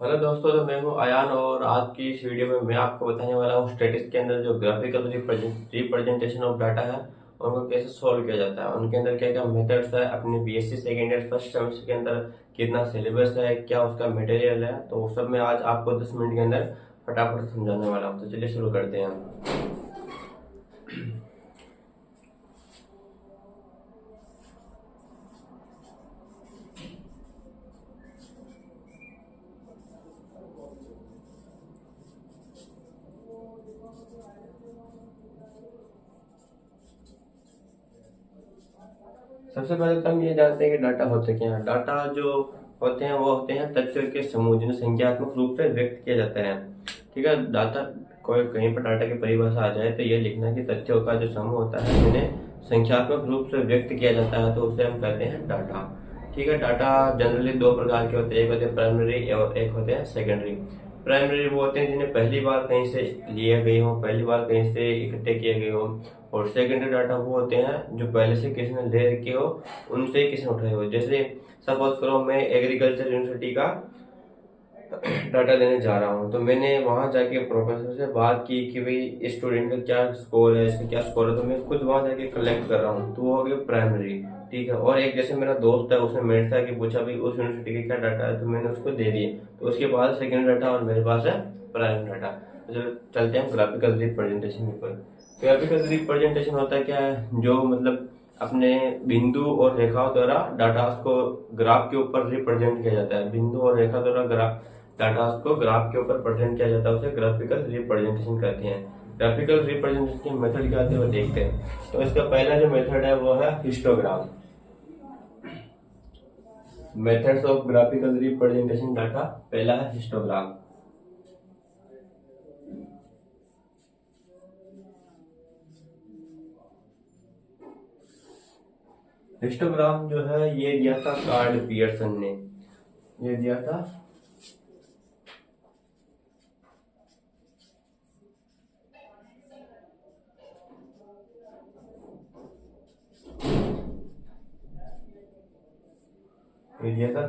Hello दोस्तों, तो मैं हूं आयान और आज की इस वीडियो में मैं आपको बताने वाला हूं स्टैटिस्टिक्स के अंदर जो ग्राफिकल रिप्रेजेंटेशन ऑफ डाटा है उनको कैसे सॉल्व किया जाता है। उनके अंदर क्या क्या मेथड्स है, अपने BSc second year first semester के अंदर कितना सिलेबस है, क्या उसका मटेरियल है, तो वो सब मैं आज आपको 10 मिनट के अंदर फटाफट समझाने वाला हूँ। तो चलिए शुरू करते हैं। सबसे पहले तो हम ये जानते हैं कि डाटा होते क्या हैं। डाटा जो होते हैं वो होते हैं तथ्यों के समूह जिन्हें संख्यात्मक रूप से व्यक्त किया जाता है। ठीक है, डाटा कोई कहीं पर डाटा की परिभाषा आ जाए तो ये लिखना है कि तथ्यों का जो समूह होता है जिन्हें संख्यात्मक रूप से व्यक्त किया जाता है तो उसे हम कहते हैं डाटा। ठीक है, डाटा जनरली दो प्रकार के होते हैं, एक होते हैं प्राइमरी और एक होते हैं सेकेंडरी। प्राइमरी वो होते हैं जिन्हें पहली बार कहीं से लिए गए हों, पहली बार कहीं से इकट्ठे किए गए हों। और सेकेंडरी डाटा वो होते हैं जो पहले से किसी ने ले रखे हो, उनसे ही किसी ने उठाए हो। जैसे सपोज करो मैं एग्रीकल्चर यूनिवर्सिटी का डाटा लेने जा रहा हूँ, तो मैंने वहां जाके प्रोफेसर से बात की कि भाई स्टूडेंट का क्या स्कोर है, इसका क्या स्कोर है, तो मैं खुद वहां जाके कलेक्ट कर रहा हूँ, तो वो हो गया प्राइमरी। ठीक है, और एक जैसे मेरा दोस्त है उसने मेरे से आके पूछा भाई उस यूनिवर्सिटी का क्या डाटा है, तो मैंने उसको दे दिए, तो उसके पास सेकेंड डाटा और मेरे पास है प्राइमरी डाटा। तो चलो चलते हैं ग्राफिकल रिप्रेजेंटेशन के ऊपर। ग्राफिकल रिप्रेजेंटेशन होता है क्या है, जो मतलब अपने बिंदु और रेखाओं द्वारा डाटा को ग्राफ के ऊपर रिप्रेजेंट किया जाता है। बिंदु और रेखा द्वारा ग्राफ डाटा को ग्राफ के ऊपर प्रेजेंट किया जाता है, उसे ग्राफिकल रिप्रेजेंटेशन कहते हैं। ग्राफिकल रिप्रेजेंटेशन के मेथड क्या होते हैं वो देखते हैं। तो इसका पहला जो मेथड है वो है histogram. Methods of graphical representation data, पहला है हिस्टोग्राम। हिस्टोग्राम जो है ये दिया था कार्ल पियर्सन ने, ये दिया था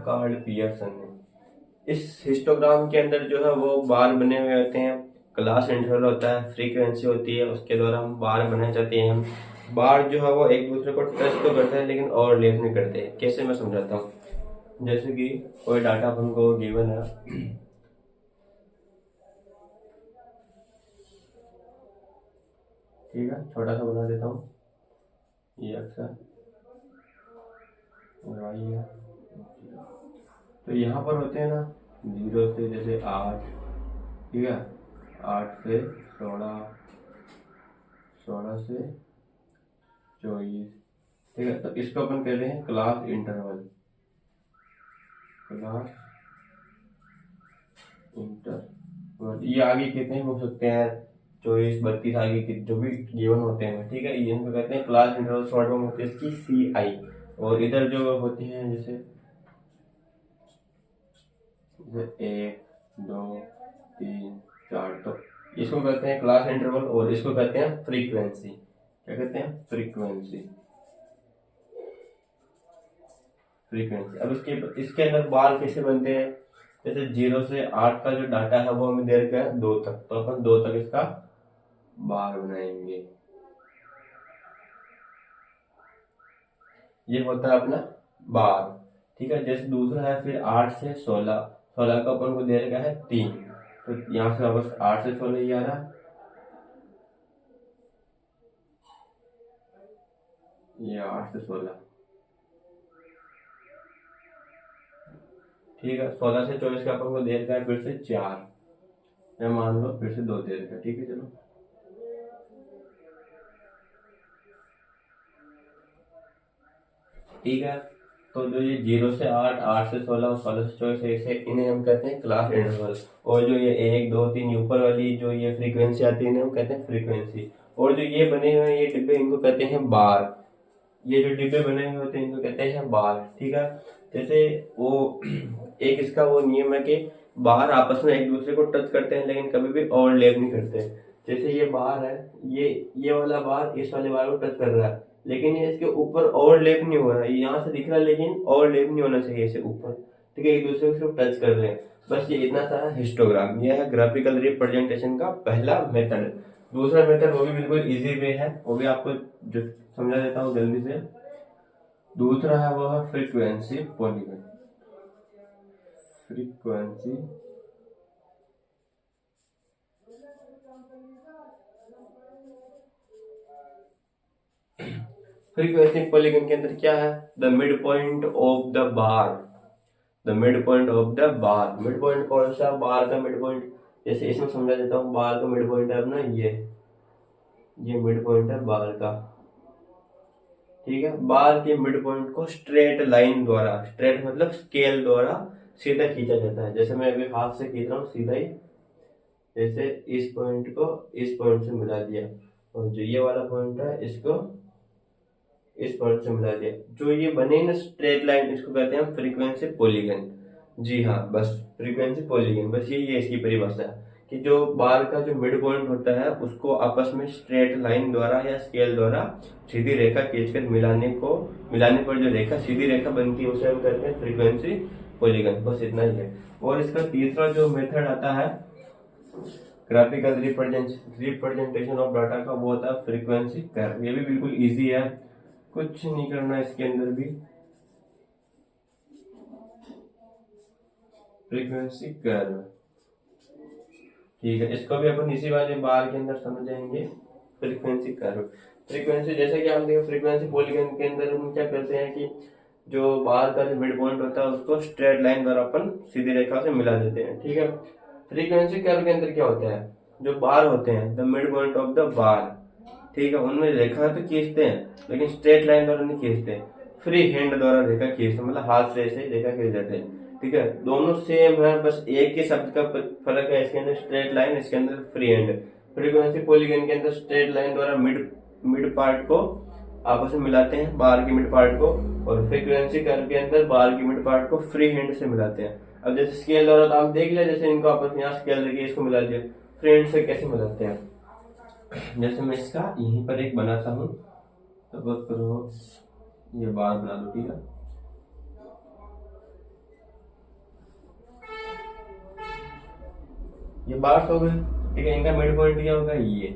कार्ल पियर्सन ने। इस हिस्टोग्राम के अंदर जो है वो बार बने हुए होते हैं, क्लास इंटरवल होता है, फ्रीक्वेंसी होती है, उसके द्वारा हम बार बनाए जाते हैं। हम बार जो है वो एक दूसरे को टच तो करते हैं लेकिन ओवरलैप नहीं करते। कैसे, मैं समझाता हूँ। जैसे कि कोई डाटा अपन को गिवन है, ठीक है, छोटा सा बना देता हूँ। ये अक्सर वाई है, तो यहाँ पर होते हैं ना 0 से जैसे 8, ठीक है, 8 से 16, 16 से 24, ठीक है। तो इसको अपन कहते हैं क्लास इंटरवल, क्लास इंटरवल। ये आगे कितने हो सकते हैं, 24, 32, आगे के जो भी गिवन होते हैं, ठीक है, इनको कहते हैं क्लास इंटरवल। शॉर्ट फॉर्म होती है इसकी CI। और इधर जो होती हैं जैसे 1, 2, 3, 4, तो इसको कहते हैं क्लास इंटरवल और इसको कहते हैं फ्रीक्वेंसी। क्या कहते हैं? फ्रीक्वेंसी। फ्रीक्वेंसी। अब इसके अंदर बार कैसे बनते हैं, जैसे 0 से 8 का जो डाटा है वो हमें दे रखा है 2 तक, तो अपन 2 तक इसका बार बनाएंगे। ये होता है अपना बार, ठीक है। जैसे दूसरा है फिर 8 से 16, 16 का अपन को दे रखा है 3, तो यहाँ से वापस 8 से 16 ही आ रहा, ये 8 से 16, ठीक है। 16 से 24 का अपन को दे रखा है फिर से 4, या मान लो फिर से 2 दे रखा है, ठीक है। चलो, ठीक है। तो जो ये 0 से 8, 8 से 16 और 16 से 24 ऐसे, इन्हें हम कहते हैं क्लास इंटरवल। और जो ये 1, 2, 3 ऊपर वाली जो ये फ्रीक्वेंसी आती है इन्हें हम कहते हैं फ्रीक्वेंसी। और जो ये बने हुए हैं ये डिब्बे, इनको कहते हैं बार। ये जो डिब्बे बने हुए होते हैं इनको कहते हैं बार, ठीक है। जैसे वो एक इसका वो नियम है कि बार आपस में एक दूसरे को टच करते हैं लेकिन कभी भी ओवरलैप नहीं करते। जैसे ये बार है, ये वाला बार इस वाले बार को टच कर रहा है, लेकिन ये इसके ऊपर ओवरलैप नहीं हो रहा है, ये यहाँ से दिख रहा है लेकिन ओवरलैप नहीं होना चाहिए इसे ऊपर। ठीक है, एक दूसरे को सिर्फ टच कर रहे हैं, बस ये इतना सा हिस्टोग्राम। यह है ग्राफिकल रिप्रेजेंटेशन का पहला मेथड। दूसरा मेथड वो भी बिल्कुल इजी वे है, वो भी आपको जो समझा देता हूँ जल्दी से। दूसरा है वो है frequency polygon. Frequency frequency polygon के अंदर क्या है, the mid point of the bar. The mid point of the bar, mid point कौन सा, बार का मिड पॉइंट। जैसे इसमें समझा देता हूँ, बार का मिड पॉइंट है अपना ये मिड पॉइंट है बार का। ठीक है, बार के मिड पॉइंट को स्ट्रेट लाइन द्वारा, स्ट्रेट मतलब स्केल द्वारा सीधा खींचा जाता है। जैसे मैं अभी हाथ से खींच रहा हूँ सीधा ही, जैसे इस पॉइंट को इस पॉइंट से मिला दिया, और जो ये वाला पॉइंट है इसको इस पॉइंट से मिला दिया, जो ये बने ना स्ट्रेट लाइन, इसको कहते हैं फ्रीक्वेंसी पॉलीगन। जी हाँ, बस फ्रीक्वेंसी पॉलीगन, बस ये इसकी परिभाषा है कि जो बार का जो मिड पॉइंट होता है उसको आपस में स्ट्रेट लाइन द्वारा या स्केल द्वारा सीधी रेखा खींचकर मिलाने पर जो रेखा सीधी रेखा बनती है उसे हम कहते हैं फ्रीक्वेंसी पॉलीगन। बस इतना ही है। और इसका तीसरा जो मेथड आता है ग्राफिकल रिप्रेजेंटेशन ऑफ डाटा का, वो होता है फ्रीक्वेंसी कर्व। ये भी बिल्कुल इजी है, कुछ नहीं करना इसके अंदर भी। फ्रीक्वेंसी कर्व, ठीक है, इसको भी अपन इसी वाले बार के अंदर समझ जाएंगे। फ्रीक्वेंसी कर्व, फ्रीक्वेंसी जैसे कि हम देखें फ्रीक्वेंसी पॉलीगन के अंदर हम क्या करते हैं कि जो बार का जो मिड पॉइंट होता है उसको स्ट्रेट लाइन द्वारा अपन सीधी रेखा से मिला देते हैं। ठीक है, फ्रीक्वेंसी कर्व के अंदर क्या होता है, जो बार होते हैं the mid point of the bar, ठीक है, उनमें रेखा तो खींचते हैं लेकिन स्ट्रेट लाइन द्वारा नहीं खींचते, फ्री हैंड द्वारा रेखा खींचते, मतलब हाथ से ऐसे रेखा खींच देते हैं। ठीक है, दोनों सेम है, बस एक ही शब्द का फर्क है, इसके अंदर स्ट्रेट लाइन, इसके अंदर फ्री हैंड। फ्रीक्वेंसी पॉलीगन के अंदर स्ट्रेट लाइन द्वारा मिड पार्ट को आपस में मिलाते हैं, बार के मिड पार्ट को, और फ्रीक्वेंसी कर्व के अंदर बार के मिड पार्ट को फ्री हैंड से मिलाते हैं। अब जैसे स्केल द्वारा तो आप देख लिया, जैसे इनको आपस में यहाँ स्केल लेके इसको मिला दिया, फ्री हैंड से कैसे मिलाते हैं। जैसे मैं इसका यहीं पर एक बनाता हूँ, तो बस करो ये बार बना दो। ठीक है, ये बार्स हो गए। ठीक है, इनका मिड पॉइंट क्या होगा, ये।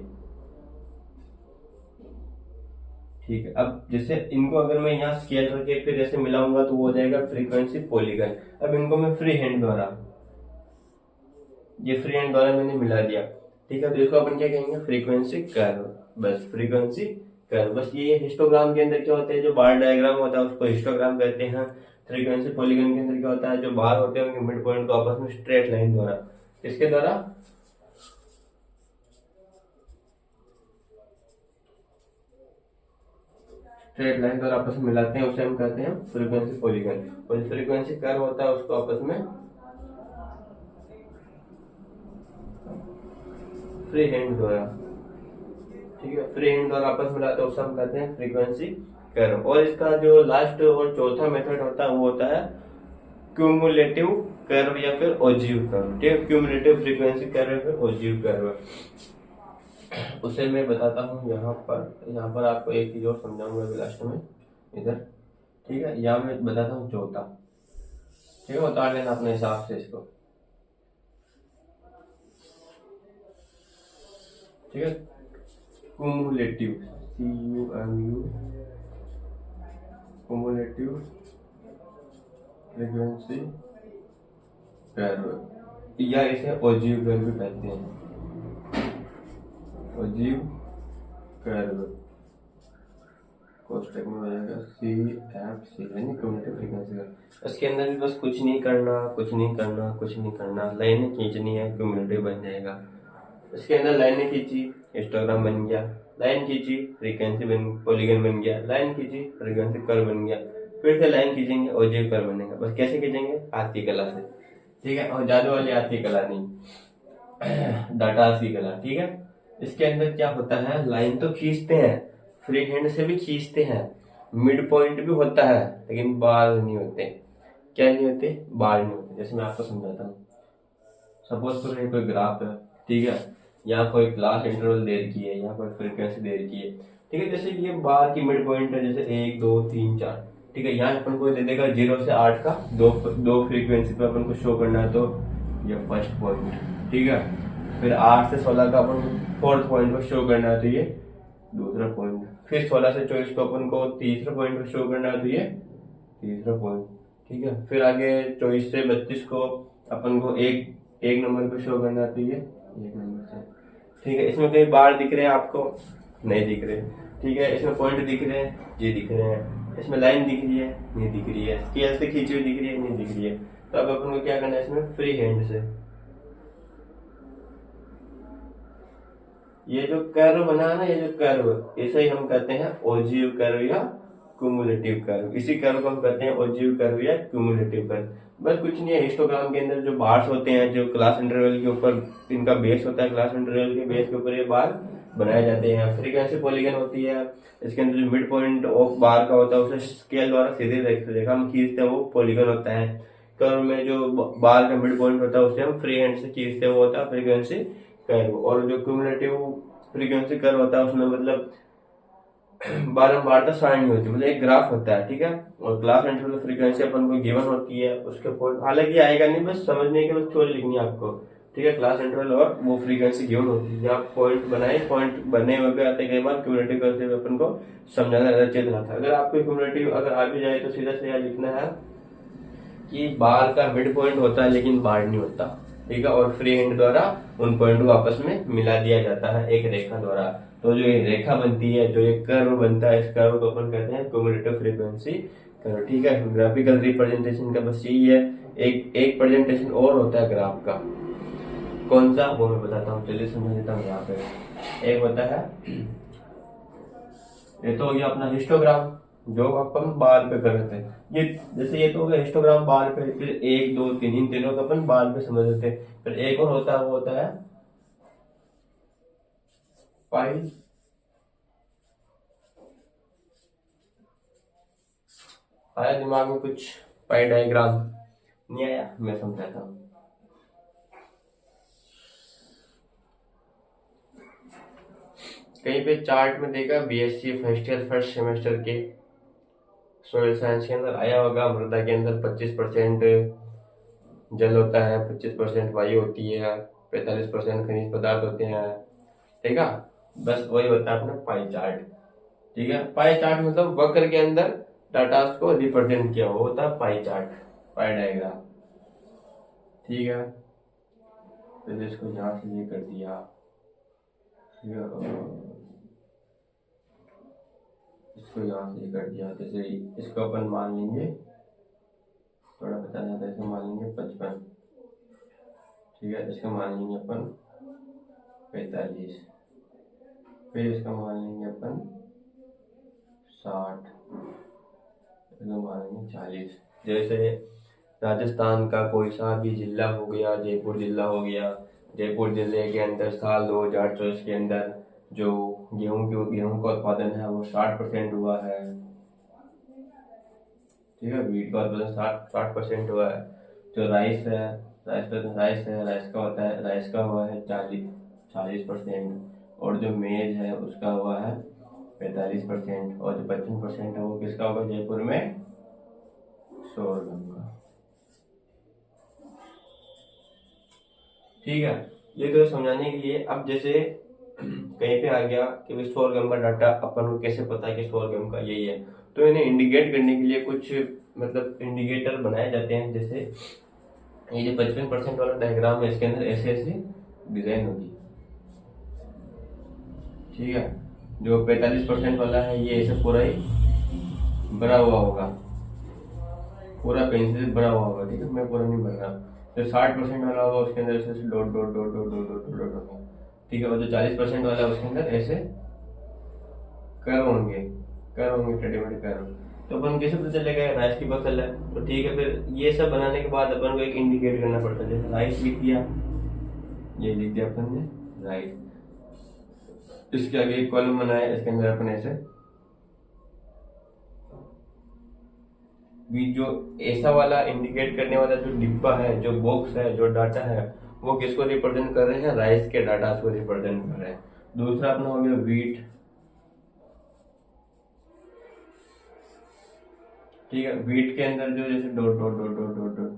ठीक है, अब जैसे इनको अगर मैं यहाँ स्केल करके फिर ऐसे मिलाऊंगा तो वो हो जाएगा फ्रीक्वेंसी पॉलीगन। अब इनको मैं फ्री हैंड द्वारा मैंने मिला दिया। ठीक है, तो इसको अपन क्या कहेंगे, फ्रीक्वेंसी कर्व। बस फ्रीक्वेंसी कर्व, बस ये हिस्टोग्राम के अंदर क्या होता है, जो बार डायग्राम होता है उसको हिस्टोग्राम कहते हैं। फ्रीक्वेंसी पॉलीगन के अंदर क्या होता है, जो बार होते हैं उनके मिड पॉइंट को आपस में स्ट्रेट लाइन द्वारा, इसके द्वारा स्ट्रेट लाइन द्वारा आपस में मिलाते हैं, उसे हम कहते हैं फ्रीक्वेंसी पॉलीगन। और फ्रीक्वेंसी कर्व होता है उसको आपस में फ्री हैंड द्वारा, ठीक है, फ्री हैंड द्वारा आपस में मिलाते हैं, उसे हम कहते हैं फ्रीक्वेंसी कर्व। और इसका जो लास्ट और चौथा मेथड होता है वो होता है क्यूमुलेटिव कर्व या फिर ओजिव कर्व। ठीक है, क्यूमुलेटिव फ्रीक्वेंसी कर्व या फिर ओजिव कर्व, उसे मैं बताता हूँ यहाँ पर आपको एक चीज और समझाऊंगा लास्ट में इधर। ठीक है, यहाँ मैं बताता हूँ चौथा। ठीक है, उतार लेना अपने हिसाब से इसको। ठीक है, cumulative, CUMU, cumulative frequency curve, या इसे ओजिव कर्व भी कहते हैं। ओजिव कर्व कोष्टक में हो जाएगा CFC, यानी क्यूमुलेटिव फ्रीक्वेंसी कर्व। इसके अंदर भी बस कुछ नहीं करना, लाइनें खींचनी है, क्यूमुलेटिव बन जाएगा। इसके अंदर लाइनें खींची, हिस्टोग्राम बन गया, लाइन खींची, फ्रीक्वेंसी पॉलीगन बन गया, लाइन खींची, फ्रीक्वेंसी कर्व बन गया, फिर से लाइन खींचेंगे, ओजिव कर्व बनेगा। बस कैसे खींचेंगे, हाथ की कला से। ठीक है, और जादू वाली हाथ की कला नहीं, डाटा की कला। ठीक है, इसके अंदर क्या होता है, लाइन तो खींचते हैं, फ्री हैंड से भी खींचते हैं, मिड पॉइंट भी होता है, लेकिन बार नहीं होते। क्या नहीं होते, बार नहीं होते। जैसे मैं आपको समझाता हूँ, सपोज करो कोई ग्राफ है, ठीक है, यहाँ कोई क्लास इंटरवल दे रखी है, यहाँ कोई फ्रीक्वेंसी दे रखी है। ठीक है, जैसे ये बार की मिड पॉइंट है, जैसे 1 2 3 4। ठीक है। यहाँ अपन को दे देगा 0 से 8 का दो दो फ्रीक्वेंसी पे अपन को शो करना है, तो ये फर्स्ट पॉइंट, ठीक है। फिर 8 से 16 का अपन को फोर्थ पॉइंट पर शो करना है, तो ये दूसरा पॉइंट। फिर 16 से 24 को अपन को तीसरा पॉइंट पर शो करना है, तो ये तीसरा पॉइंट, ठीक है। फिर आगे 24 से 32 को अपन को एक नंबर पे शो करना है, तो ये एक नंबर से, ठीक है। इसमें कई बार दिख रहे हैं आपको, नहीं दिख रहे, ठीक है। इसमें पॉइंट दिख रहे हैं, ये दिख रहे हैं। इसमें लाइन दिख रही है, नहीं दिख रही है। स्केल से खींची हुई दिख रही है, नहीं दिख रही है। तो अब अपन को क्या करना है, इसमें फ्री हैंड से ये जो कर्व बना है ना, ये जो कर्व, इसे ही हम कहते हैं ओजिव कर्व या क्यूमुलेटिव कर्व। इसी कर्व को हम कहते हैं ओजिव कर्व या क्यूमुलेटिव कर्व। बस कुछ नहीं है, हिस्टोग्राम के अंदर जो बार्स होते हैं, जो क्लास इंटरवल के ऊपर इनका बेस होता है, क्लास इंटरवल के बेस के ऊपर ये बार बनाए जाते हैं। फ्रीक्वेंसी पॉलीगन होती है, इसके अंदर जो मिड पॉइंट ऑफ बार का होता है उसे स्केल द्वारा सीधे रेखा हम खींचते हैं, वो पॉलीगन होता है। कर्व में जो बार का मिड पॉइंट होता है उसे हम फ्री हैंड से खींचते हैं, वो होता है फ्रीक्वेंसी कर्व। और जो क्यूमुलेटिव फ्रीक्वेंसी कर्व होता है उसमें मतलब बारंबारता सारणी होती है, मतलब एक ग्राफ होता है, ठीक है। और क्लास इंटरवल फ्रीक्वेंसी अपन को गिवन होती है, उसके पॉइंट हालांकि आएगा नहीं, बस समझने के बाद थ्योरी लिखनी है आपको, ठीक है। क्लास इंटरवल और वो फ्रीक्वेंसी गिवन होती है, जहाँ पॉइंट बनाए, पॉइंट बनने में भी आते कई बार क्यूमुलेटिव कर्व से अपन को समझाना रहता, चेत रहता है। अगर आपको क्यूमुलेटिव अगर आ भी जाए तो सीधा से यहाँ लिखना है कि बार का मिड पॉइंट होता है लेकिन बार नहीं होता, ठीक है। और फ्री हैंड द्वारा उन पॉइंट को आपस में मिला दिया जाता है एक रेखा द्वारा। तो जो ये रेखा बनती है, जो ये कर्व बनता है, इस कर्व को अपन कहते हैं क्यूमुलेटिव फ्रीक्वेंसी कर्व, ठीक है। ग्राफिकल रिप्रेजेंटेशन का बस यही है। एक प्रेजेंटेशन और होता है ग्राफ का, कौन सा वो मैं बताता हूँ, चलिए समझ लेता हूँ। यहाँ पे एक होता है, ये तो हो गया अपना हिस्टोग्राम जो अपन बार पे कर रहे थे। ये जैसे ये तो हो गया हिस्टोग्राम बार पे, फिर 1 2 3 इन तीनों को अपन बार पे समझ लेते हैं। फिर एक और होता है, वो होता है पाई। आया दिमाग में कुछ पाई डायग्राम? नहीं आया, मैं समझाता हूँ। कहीं पे चार्ट में देखा BSc first year first semester के सोयल साइंस के अंदर आया होगा, मृदा के अंदर 25% जल होता है, 25% वायु होती है, 45% खनिज पदार्थ होते हैं, ठीक है। बस वही होता है अपना पाई चार्ट, ठीक है। पाई चार्ट मतलब वक्र के अंदर डाटा को रिप्रेजेंट किया हुआ होता है पाई चार्ट, पाई डायग्राम, ठीक है। तो इसको यहाँ से ये कर दिया, इसको यहाँ से ये कर दिया। जैसे इसको अपन मान लेंगे, थोड़ा बताना था, इसको मान लेंगे 55, ठीक है। इसका मान लेंगे अपन 45, फिर इसका मान लेंगे अपन 60, इसका मान लेंगे 40। जैसे राजस्थान का कोई सा भी जिला हो गया, जयपुर जिला हो गया, जयपुर जिले के अंदर साल 2024 के अंदर जो गेहूं का उत्पादन है वो 60% हुआ है, ठीक है। वीट का उत्पादन 60% हुआ है। जो राइस है, राइस का होता है, राइस का हुआ है 40%। और जो मेज है उसका हुआ है 45%। और जो 55% है वो किसका होगा जयपुर में? सोरगम का, ठीक है। ये तो समझाने के लिए। अब जैसे कहीं पे आ गया कि सोरगम का डाटा अपन को कैसे पता है कि सोरगम का यही है, तो इन्हें इंडिकेट करने के लिए कुछ मतलब इंडिकेटर बनाए जाते हैं। जैसे ये जो 55% वाला डायग्राम है, इसके अंदर ऐसे ऐसे डिजाइन होगी, ठीक है। जो 45% वाला है ये ऐसे पूरा ही भरा हुआ होगा, पूरा पेंसिल भरा हुआ होगा, ठीक है। मैं पूरा नहीं भर रहा। जो 60% वाला होगा उसके अंदर ऐसे dot dot dot dot dot dot dot होगा, ठीक है। और जो 40% वाला है उसके अंदर ऐसे कर्व होंगे, टेढ़े मेढ़े कर्व। तो अपन कैसे पता चलेगा राइस की फसल है? तो ठीक है, फिर ये सब बनाने के बाद अपन को एक इंडिकेट करना पड़ता है। जैसे राइस लिख दिया, ये लिख दिया अपन ने राइस, इसके आगे एक कॉलम बनाया, इसके अंदर अपन ऐसे भी जो ऐसा वाला इंडिकेट करने वाला जो डिब्बा है, जो बॉक्स है, जो डाटा है, वो किसको रिप्रेजेंट कर रहे हैं? राइस के डाटा को रिप्रेजेंट कर रहे हैं। दूसरा अपना हो गया वीट, ठीक है, वीट के अंदर जो जैसे dot dot dot dot dot dot,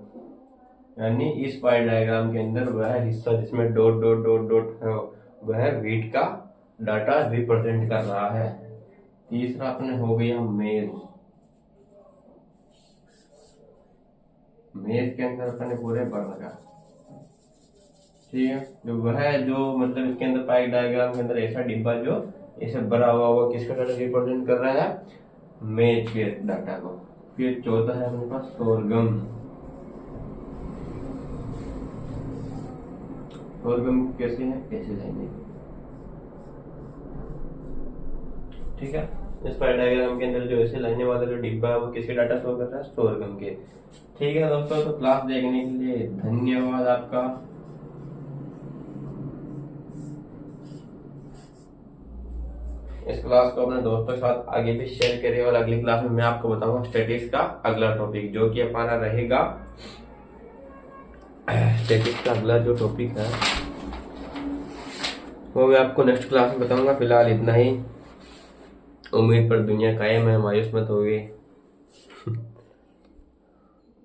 यानी इस पाई डायग्राम के अंदर वह हिस्सा जिसमें डॉट डॉट डॉट डॉट है वह वीट का डाटा रिप्रेजेंट कर रहा है। तीसरा अपने हो गया मेज। मेज के अंदर अपने पूरे बर्न का, ठीक है, जो वह जो मतलब इसके अंदर पाई डायग्राम के अंदर ऐसा डिब्बा जो ऐसे भरा हुआ वो किसका डाटा रिप्रेजेंट कर रहा है, मेज के डाटा को। फिर चौथा है अपने पास सोरगम। सोरगम कैसे है, कैसे जाएंगे, ठीक है। इस पाई डायग्राम के अंदर जो ऐसे लाइने वाला जो डिब्बा है वो किसके डाटा शो कर रहा है, सोरगम के। ठीक है दोस्तों, तो क्लास देखने के लिए धन्यवाद आपका। इस क्लास को अपने दोस्तों के साथ आगे भी शेयर करिए और अगली क्लास में मैं आपको बताऊंगा स्टैटिक्स का अगला टॉपिक, जो कि हमारा रहेगा स्टैटिक्स का अगला जो टॉपिक है वो मैं आपको नेक्स्ट क्लास में बताऊंगा। फिलहाल इतना ही। उम्मीद पर दुनिया कायम है, मायूस मत होगे।